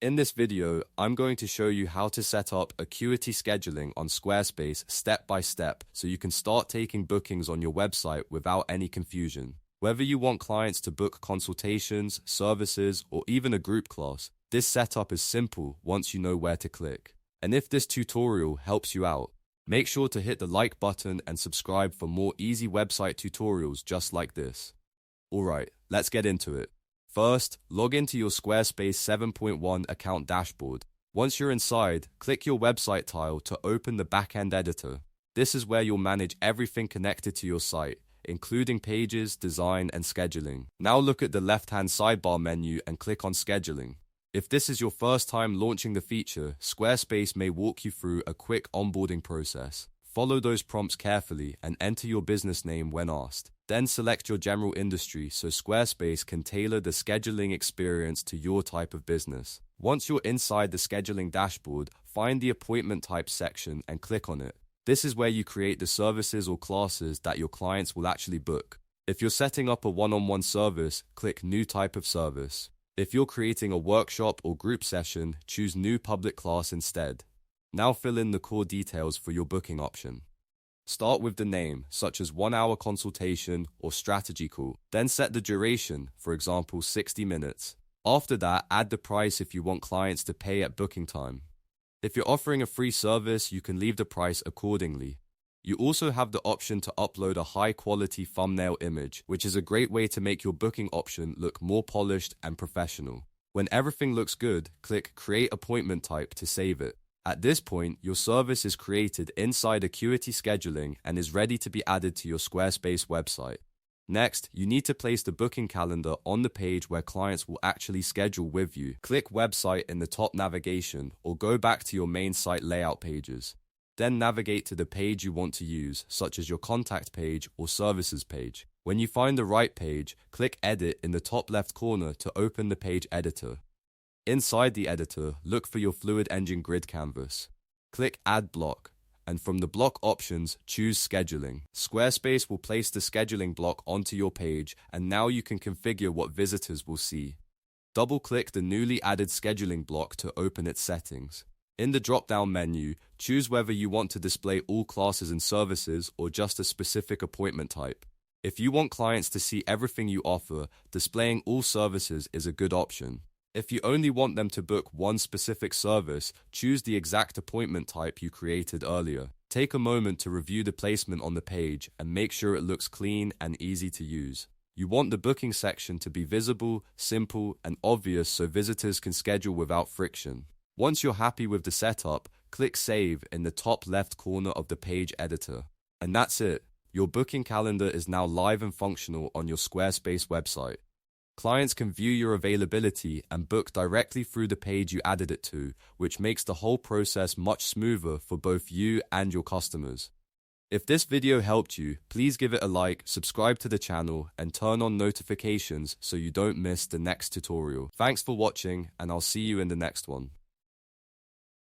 In this video, I'm going to show you how to set up Acuity scheduling on Squarespace step by step so you can start taking bookings on your website without any confusion. Whether you want clients to book consultations, services, or even a group class, this setup is simple once you know where to click. And if this tutorial helps you out, make sure to hit the like button and subscribe for more easy website tutorials just like this. Alright, let's get into it. First, log into your Squarespace 7.1 account dashboard. Once you're inside, click your website tile to open the backend editor. This is where you'll manage everything connected to your site, including pages, design, and scheduling. Now look at the left-hand sidebar menu and click on Scheduling. If this is your first time launching the feature, Squarespace may walk you through a quick onboarding process. Follow those prompts carefully and enter your business name when asked. Then select your general industry so Squarespace can tailor the scheduling experience to your type of business. Once you're inside the scheduling dashboard, find the appointment type section and click on it. This is where you create the services or classes that your clients will actually book. If you're setting up a one-on-one service, click New Type of Service. If you're creating a workshop or group session, choose New Public Class instead. Now fill in the core details for your booking option. Start with the name, such as 1-hour consultation or strategy call. Then set the duration, for example 60 minutes. After that, add the price if you want clients to pay at booking time. If you're offering a free service, you can leave the price accordingly. You also have the option to upload a high-quality thumbnail image, which is a great way to make your booking option look more polished and professional. When everything looks good, click Create Appointment Type to save it. At this point, your service is created inside Acuity Scheduling and is ready to be added to your Squarespace website. Next, you need to place the booking calendar on the page where clients will actually schedule with you. Click Website in the top navigation or go back to your main site layout pages. Then navigate to the page you want to use, such as your contact page or services page. When you find the right page, click Edit in the top left corner to open the page editor. Inside the editor, look for your Fluid Engine grid canvas. Click Add Block, and from the block options, choose Scheduling. Squarespace will place the scheduling block onto your page, and now you can configure what visitors will see. Double-click the newly added scheduling block to open its settings. In the drop-down menu, choose whether you want to display all classes and services or just a specific appointment type. If you want clients to see everything you offer, displaying all services is a good option. If you only want them to book one specific service, choose the exact appointment type you created earlier. Take a moment to review the placement on the page and make sure it looks clean and easy to use. You want the booking section to be visible, simple, and obvious so visitors can schedule without friction. Once you're happy with the setup, click Save in the top left corner of the page editor. And that's it. Your booking calendar is now live and functional on your Squarespace website. Clients can view your availability and book directly through the page you added it to, which makes the whole process much smoother for both you and your customers. If this video helped you, please give it a like, subscribe to the channel, and turn on notifications so you don't miss the next tutorial. Thanks for watching, and I'll see you in the next one.